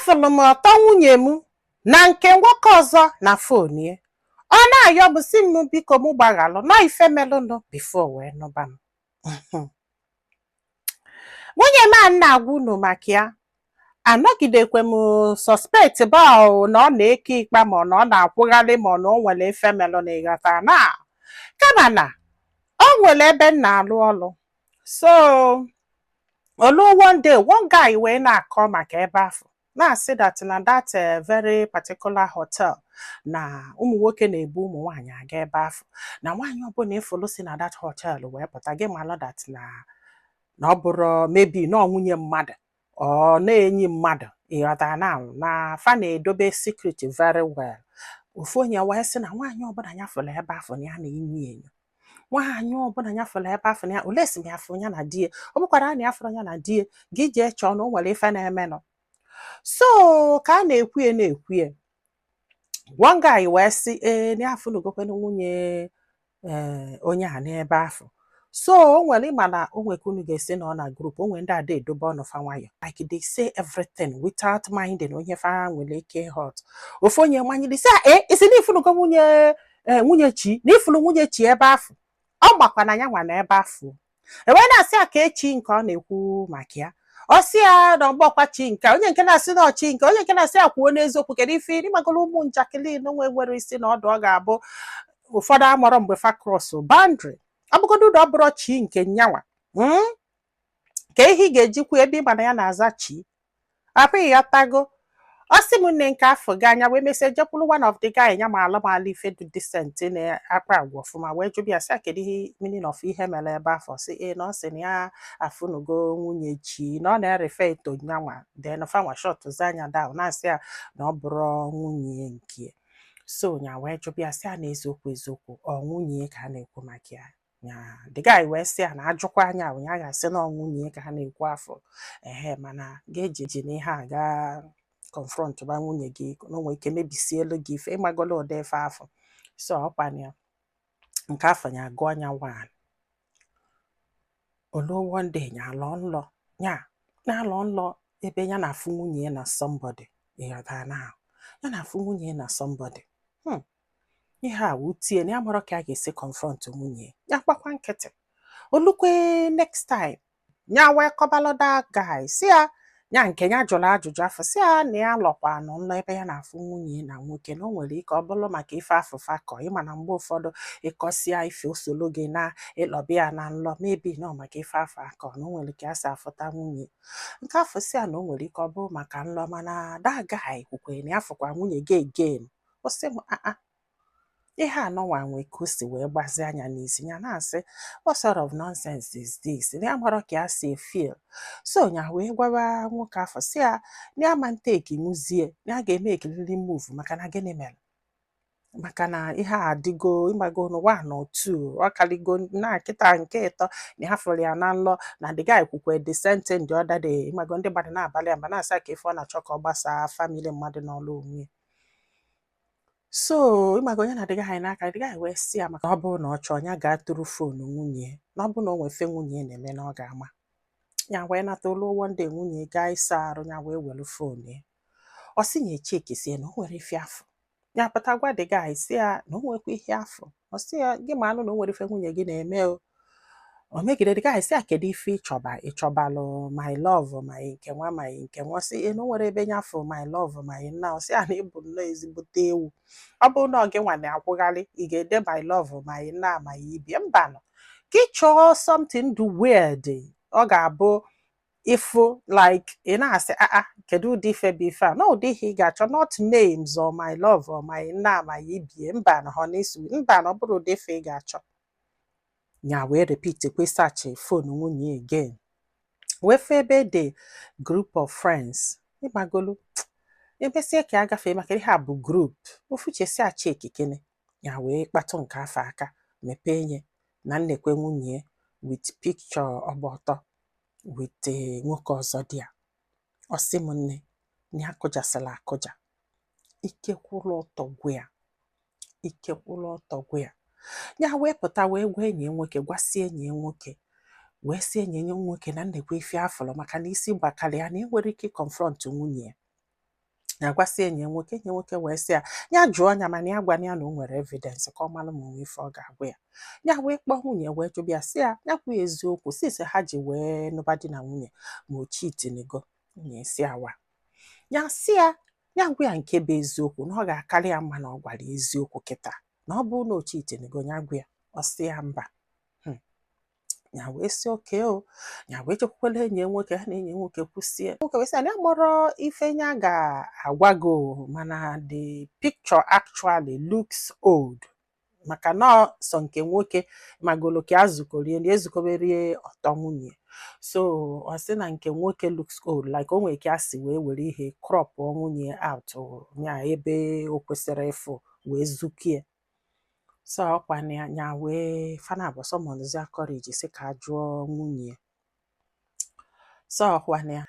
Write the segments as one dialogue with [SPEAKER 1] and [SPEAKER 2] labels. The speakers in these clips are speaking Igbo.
[SPEAKER 1] afụlụ m ọtọ nwunye m na nke nwoke ọzọ na fon ya. Ọ na-ayọ bụ si m biko m gbaghalụ na ife melụnụ bifo wee nụba m. Nwunye m a na-agwa unu maka ya anọgidekwe m suspect ba na ọ na-eke ikpa ma na ọ na-akwụgharị ma na o nwere ife melụ na ịghọta na kama na o nwere ebe m na-alụ ọlụ. So olu one day one guy wee na-akọ maka ebe afọ na-asị that na that very particular hotel na ụmụ nwoke na-ebu ụmụ nwaanyị aga ebe afọ na nwaanyị ọbụla ịfụlụ si na that hotel wee pụta gị malụ that na ọ bụrụ maybe na nwunye mmadụ ọ na-enyi mmadụ ịghọta na fa na-edobe secret very well. Ofu onye wee sị na nwaanyị ọbụla ya fụlụ ebe afọ na ya na-enyo enyo. Nwaanyị ọbụla ya fụlụ ebe afọ na ya ole si m ya fụ ya na die ọ bụkwara na ya fụrụ ya na die gị jee chọọ na o nwere ife na-emenụ. So ka a na-ekwuye one guy wee sị na ya afụlụgokwe nwunye onye a n'ebe afọ. So o nwere ịma na o nweke unu ga-esi na ọ na group o nwere ndị ada edobe ọnụ fa nwayọ like they say everything without minding onye fa nwere ike hot. Ofu onye manyiri sị isi na ifụlụgo nwunye chi na ifụlụ nwunye chi ebe afọ ọ gbakwa na ya nwa na ebe afọ. Ewee na-asị ya ka echi nke ọ na-ekwu maka ya ọ sị ya na ọgbọkwa chi nke onye nke na-asị na ọchi nke onye nke na-asị ya kwuo n'eziokwu kedu ife ịmagolo ụmụ njakịrị na nwere isi na ọdụ ọ ga-abụ ụfọdụ amụrụ mgbe fa cross boundary ọ bụgodu na ọ bụrụ chi nke nyanwa ka ihe ị ga-ejikwa ebe ịma na ya na-aza chi apụghị ya tago. Ọ sị m nne nke afọ gị anya wee mesịa jekwuru one of the guy ya ma alụmalụ ife dị decent na-akpa agwa ọfụma wee jụbịa ya sị kedu ihe meaning of ihe mere ebe afọ sị na ọ sị na ya afụnugo nwunye chi na ọ na-erefe ito nyanwa then fanwa shot anya down na-asị ya na ọ bụrụ nwunye nke. So nya wee jụbịa sị na eziokwu ọ nwunye ka a na-ekwu maka ya. The guy wee sị na ajụkwa anya ya ga-asị na ọ nwunye ka ha na-ekwu afọ mana ga-eji na ihe a ga confront ba nwunye gị na onwe ike mebisielu gị ife ịmagolo ụdị ife afọ. So ọkwanya nke afọ ya gụọ anya wan olu one day ya alọ nlọ ya na-alọ nlọ ebe ya na-afụ nwunye na somebody ịghọta na ya na-afụ nwunye na somebody. Ihe a wutie na ya mara ka a ga-esi confront nwunye ya gbakwa nkịtị. Olukwe next time ya wee kọbalọda guy si ya nke ya jụrụ ajụjụ afọ si na ya lọkwa nọ nlọ ebe ya na-afụ nwunye na nwoke na o nwere ike ọ bụrụ maka ife afụfa kọ ịma na mgbe ụfọdụ ịkọsịa ife osolo gị na ịlọbịa na nlọ mebi na maka ife afọ akọ na o nwere ka a si afụta nwunye nke afọ si na o nwere ike ọ bụrụ maka nlọ mana that guy kwukwe na ya fụkwa nwunye gị again. O sị m ihe anọnwa nwe ka o si wee gbazi anya n'isi ya na-asị what sort of nonsense is this na ya mara ka ya si feel. So nya wee gwawa nwoke afọ si ya na ya ma nteki muzie na ya ga-eme ekiriri move maka na gịnị mere maka na ihe a adịgo ịmago n'ụwa na otu ọ kaligo na kịta nke ịtọ na ha fụrụ ya na nlọ na the guy kwukwe the same thing the other day ịmago ndị mmadụ na-abalị ya mba na-asa ka ife ọ na-achọ ka ọ gbasaa family mmadụ n'ọlụ onwe. So ịmago onye na-adịghị anyị n'aka the guy wee sị ya maka ọ bụrụ na ọ chọọ ya gaa tụrụ fonu nwunye na ọ bụrụ na o nwefe nwunye na-eme na ọ ga-ama ya wee nata olu one day nwunye gaa ịsa arụ ya wee welu fonu ya ọ sị ya echeki sie na o nwere ife afọ ya pụta gwa the guy si ya na o nwekwa ihe afọ. Ọ sị ya gị ma anụ na o nwere ife nwunye gị na-eme o megide the guy si ya kedu ife ịchọbalụ my love ma nke nwa ma nke nwa. Si na o nwere ebe nya afọ my love ma nna o si ya na ịbụ nnọọ ezigbote ewu ọ bụrụ na ọ gị nwa na-akwụgharị ị ga-ede my love ma nna ma ibie mbanụ ka ị chọọ something do weird ọ ga-abụ ifu like ị na-asị kedu ụdị ife bụ ife a na ụdị ihe ị ga-achọ not names or my love or my nna ma ibie mbanụ honestly mbanụ ọ bụrụ ụdị ife ị ga-achọ. Ya wee repeat kwe search phone nwunye again wee fe ebe the group of friends ịmagolu ebesie ka a gafee maka ihe a bụ group ofuchesi achi ekikene ya wee kpatụ nke afọ aka mepee nye na nnekwe nwunye with picture ọgba ọtọ with nwoke ọzọ dị ya. Ọ sị m nne na ya kụjasịla akụja ike kwụrụ ọtọ gwe ya ya wee pụta wee gwa enyi nwoke gwasị enyi nwoke wee sị enyi nwoke na nnekwe ife afọrọ maka na isi gbakara ya na enwere ike confront nwunye ya. ya gwasị enyi nwoke wee sị ya jụọ anya mana ya gwana ya na o nwere evidence ka ọ malụ ma onwe ife ọ ga-agwa ya. Ya wee kpọọ nwunye wee jụbịa ya sị ya kwuo eziokwu sisi ha ji wee nụba di na nwunye ma o chitinigo. Nwunye si awa ya sị ya gwa ya nke bụ eziokwu na ọ ga-akarị ya mma na ọ gwara eziokwu kịta na ọ bụrụ na o chitinigo ya gwa ya. Ọ sị ya mba. Ya wee sị oke o. Ya wee chekwukwala enyi nwoke ha na enyi nwoke kwụsie. Nwoke wee sị na ya mụrụ ife ya ga-agwago mana the picture actually looks old. Maka na sọ nke nwoke magolo ka azụkorie na ezukoberie ọtọ nwunye. So ọ sị na nke nwoke looks old like o nwere ka asị wee were ihe crop nwunye out nya ebe o kwesịrị ịfụ wee zukie. So ọkwa ya wee fana bụ sọmọnụzia courage sị ka jụọ nwunye. So ọkwa ya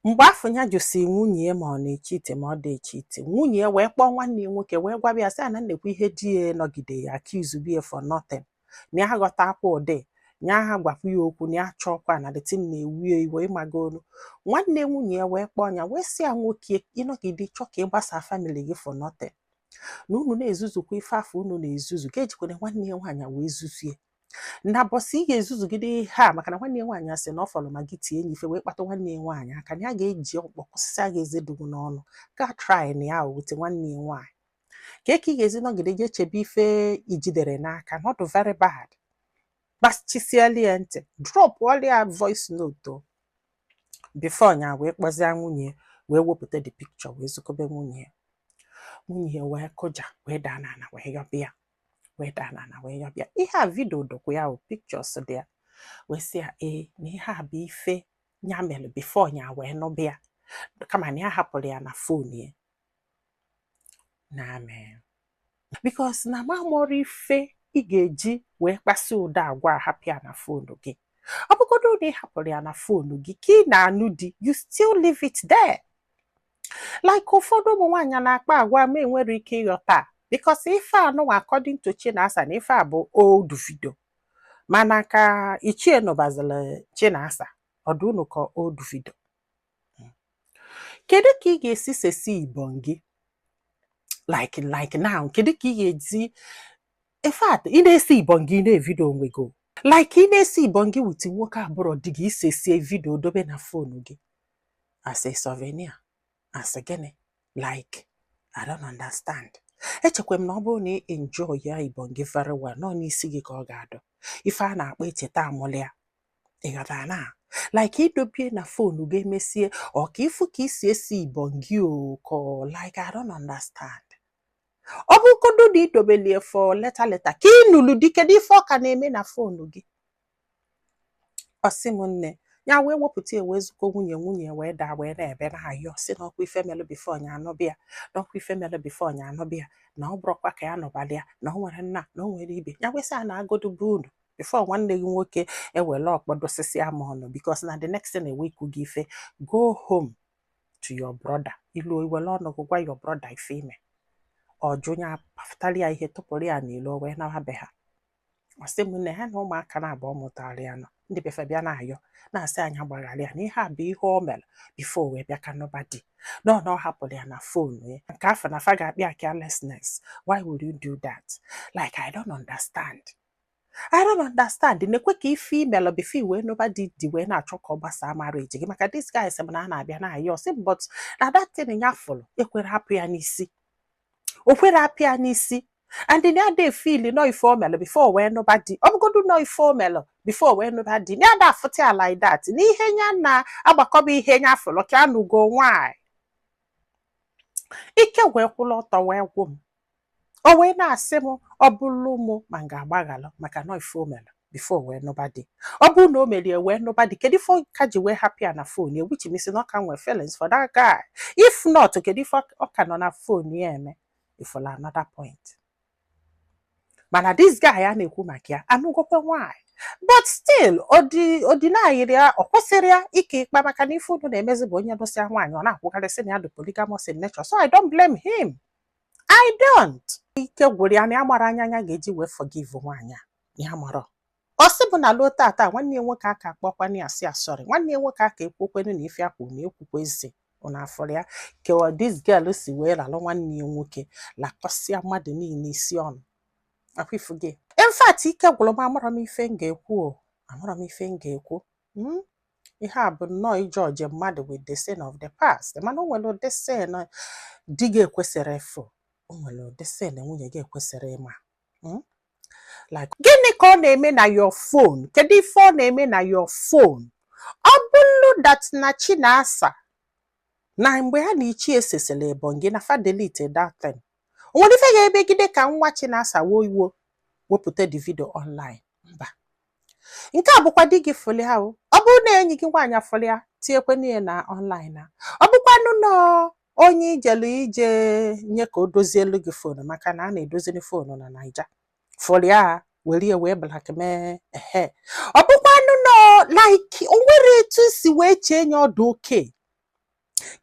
[SPEAKER 1] mgbe afọ ya jụsi nwunye ma ọ na-echite ma ọ dị echite, nwunye wee kpọọ nwanne nwoke wee gwabịa sị na nnekwu ihe di ya nọgide ya accuse bie for nothing. Na ya ghọta akwa ụdị nya ha gwakwu ya okwu na ya chọkwa na the thing na-ewie iwe ịmagonu. Nwanne nwunye wee kpọọ ya wee sị ya nwoke ịnọgide chọ ka ịgbasa family gị for nothing. Na unu na-ezuzukwa ife afọ unu na-ezuzu ga-ejikwana nwanne ya nwaanyị wee zuzie. Na bọsị ị ga-ezuzugide ha maka na nwanne ya nwaanyị asị na ọ fọrọ ma gị tie enyi ife wee kpata nwanne ya nwaanyị aka na ya ga-eji ọkpọkọsịsị a ga-ezedugu n'ọnụ ga try na ya wute nwanne ya nwaanyị. Ka ị ga-ezi nọgide je chebe ife ijidere n'aka not very bad. Gbachisieli ya ntị drop ọlịa voice note before nya wee kpọzie nwunye wee wepụta the picture wee zukobe nwunye. Nwunye wee kụja wee daa n'ala wee yọbịa wee daa n'ala wee yọbịa. Ihe a vidio dokwa ya o pictures dị ya wee sị ya na ihe a bụ ife nya mere before nya wee nụbịa kama na ya hapụrụ ya na fon ya. Na amen. Because na mamụrụ ife ị ga-eji wee kpasi ụda agwa hapụ ya na fon gị. Ọ bụgodo na ị hapụrụ ya na fon gị ka ị na-anụ di you still leave it there. Like ụfọdụ ụmụ nwaanyị na-akpa agwa ma enwere ike ịghọta because ife anụnwa according to Chinasa na ife a bụ old video mana ka ichie nụbazila Chinasa ọdụ unu ka old video. Kedu ka ị ga-esi sesi ibon gị like now kedu ka ị ga-ezi in fact ị na-esi ibon gị na-evidio onwe gị like ị na-esi ibon gị wit nwoke abụrụ di gị isesie vidio dobe na fonu gị as a souvenir. As gịnị like I don't understand. Echekwa m na ọ bụrụ na ị enjoy ya ibon gị very well nọ n'isi gị ka ọ ga-adọ ife a na-akpọ echeta amụlị ya ịghọtara na like idobie na fonu gị emesie ọ ka ifu ka isi esi ibon gị o ko like I don't understand. Ọ bụgodu na idobelie for leta ka ị nụlụ di kedu ife ọ ka na-eme na fonu gị. Ọ sị m nne ya wee wepụta ewe zuko nwunye wee daa wee na-ebe na-ayọ sị na ọkwa ife melụ bifo nya anọbịa na ọkwa ife melụ bifo nya anọbịa na ọ bụrụkwa ka ya nọbalị ya na ọ nwere nna na ọ nwere ibe ya wee sị a na-agodu bụ unu bifo nwanne gị nwoke ewele ọkpọdosisi ama ọnụ because na the next thing eweku gị ife go home to your brother ilu iwele ọnụ gwa your brother ife ime ọjụnya pafụtara ya ihe tụpụrụ ya n'ilu wee nawabe ha. Ọ sị m nne ha na ụmụaka na-abụ mụtara ya nọ ndị befe bịa na-ayọ na-asị anya gbaghara ya na ihe a bụ ihe o mere bifo wee bịa ka nọba di na ọ hapụrụ ya na fonu ya nke afọ na fa ga-akpịa carelessness. Why would you do that? Like I don't understand. Nekwe ka ife imelụ bifo iwee nọba di wee na-achọ ka ọ gbasaa marriage gị maka this guy sị m na a na-abịa na-ayọ sị m but na that thing ya fụrụ ekwere hapụ ya n'isi o kwere hapụ ya n'isi and in that day feel no informal before when nobody ogodu no informal before when nobody na da foot like that ni ihe nya na agbakoba ihe nya folo ka anu go why ike wee kwụla ọtọ wee gwụ m o wee na-asị m ọ bụrụ m ma ga-agbaghalụ maka no informal before when nobody ọ bụ na o merie when nobody kedu ifo ka ji wee happy na phone ya which means no can we feelings for that guy if not kedu ifo ọ ka nọ na phone ya eme if for another point. Mana this guy a na-ekwu maka ya anụgokwe why but still ọdịnayịrị ya ọ kwụsịrị ya ike ikpa maka na ife unu na-emezi bụ onye nụsịa nwaanyị ọ na-akwụkarịsị na ya dị polygamous in nature so I don't blame him. I don't. Ike gwụrụ ya na ya mara anya ya ga-eji wee forgive nwaanyị a ya mara ọ sị bụ na lụọ tata nwanne ya nwoke aka akpọkwana ya sị ya sorry nwanne ya nwoke aka ekwukwenu na ife akwụ na ekwukwe ezi una folia ke wa this girl si we la nwanne ya nwoke la kosia mmadụ niile isi ọnụ akwifuge in fact ike gwụrụ m amara m ife m ga-ekwu o amara m ife m ga-ekwu ihe a bụ nnọọ ije mmadụ with the sin of the past mana o nwere ụdị sin di gị ekwesịrị ịfụ o nwere ụdị sin nwunye gị ekwesịrị ịma like gịnị ka ọ na-eme na your phone kedu ife ọ na-eme na your phone ọ bụrụ that na Chinasa na mgbe ha na ichie esesele ebonyi na fa delete that thing o nwere ife ga-ebegide ka nwa Chinasa wo iwo wepụta the video online mba nke a bụkwa di gị foli ha ọ bụrụ na enyi gị nwaanyị afọli ya tinyekwe n'ihe na online na ọ bụkwanụ na onye ijelu ije nye ka o dozielu gị fonu maka na a na-edozili fonu na Naija foli ya were wee blackmail ọ bụkwanụ na like o nwere etu si wee chee nye ọdụ oke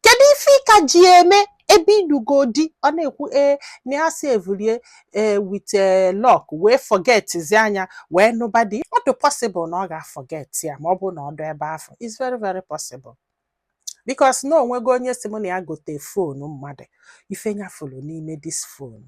[SPEAKER 1] kedu ife ka ji eme ebe idugodi ọ na-ekwu na ya sevulie with lock wee forget zi anya wee nobody ọ dị possible na ọ ga-forget ya ma ọ bụ na ọ dị ebe afọ it's very very possible because na onwego onye si m na ya gote fonu mmadụ ife nyafụrụ n'ime this phone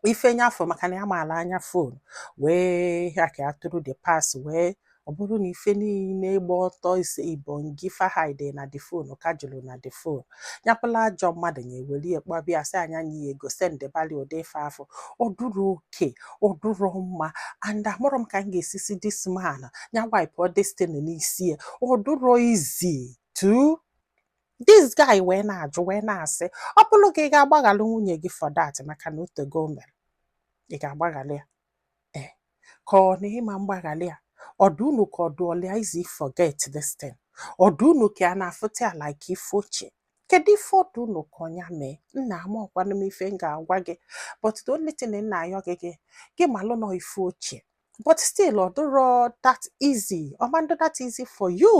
[SPEAKER 1] ife nyafụ maka na ya maala anya fonu wee ya ka ya tụrụ the pass wee ọ bụrụ na ife niile gba ọtọ ise ibonyi fahide na the phone ka jụrụ na the phone nyapụla ajọ mmadụ na-eweli ekpọbịa sị anya nye ego sendebali ụdị ife afọ ọ dụrụ oke ọ dụrụ mma and amụrụ m ka m ga-esisi this man nya wipe ọ destiny n'isi ya ọ dụrụ easy to this guy wee na-ajụ wee na-asị ọ bụrụ ka ị ga-agbaghalụ nwunye gị for that maka na otego mere ị ga-agbaghalị ya ka ọ na ịma mgbaghalị ya ọdụnụ ka ọdụọlịa izi forget this thing ọdụnụ ka a na-afụta ya like ife ochie kedu ife ọdụnụ ka ọnya mee nna ama ọkwanụ m ife m ga-agwa gị but the only thing nna ayọ gị malụ nọ ife ochie but still ọdụrọ that easy ọmandụ that easy for you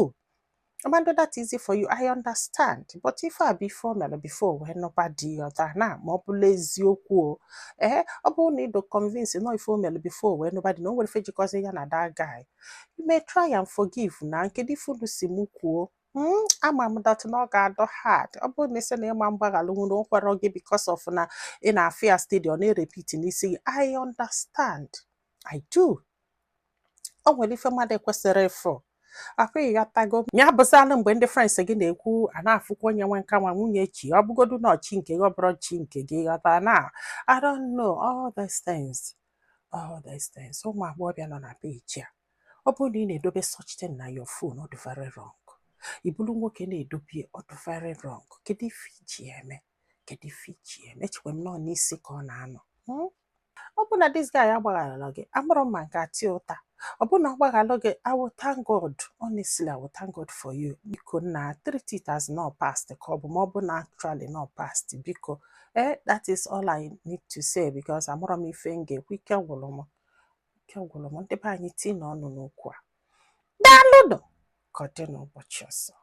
[SPEAKER 1] Amanda, that easy for you. I understand. But if I before when nobody other now, more eziokwu ọ need to convince no if before when nobody know what because you na that guy. You may try and forgive na nkedi funu simukwuo. Ama that no God hard. Ọ bụ na na ma mgbaghalụ no kwaro gị because of na in a fear stadium na repeat ni say I understand. I do. Ọ nwere ife mmadụ kwesịrị ịfụ. Akwe ya tago nya bụzalụ mgbe ndị friends gị na-ekwu a na-afụkwa onye nwe nka nwa nwunye chi ọ bụgodu na ọchị nke gị ọbụrụ chi nke gị ghọta na I don't know all these things ụmụ agbọghọbịa nọ na page a ọ bụrụ na ị na-edobe such thing na your phone ọ dị very wrong ibulu nwoke na-edobie ọ dị very wrong kedu ife iji eme echekwa m nọ n'isi ka ọ na-anọ ọ bụ na this guy agbaghalụ gị amụrụ m nke ati ụta ọ bụ na ọ gbaghalụ gị I will thank God honestly I will thank God for you biko na treat it as not past ka ọ bụ ma ọ bụ na actually not past biko that is all I need to say because amụrụ m ife m ga-ekwu ike gwụrụ m ndị be anyị tii n'ọnụ n'okwu a daalụnụ ka ọ dị n'ụbọchị ọzọ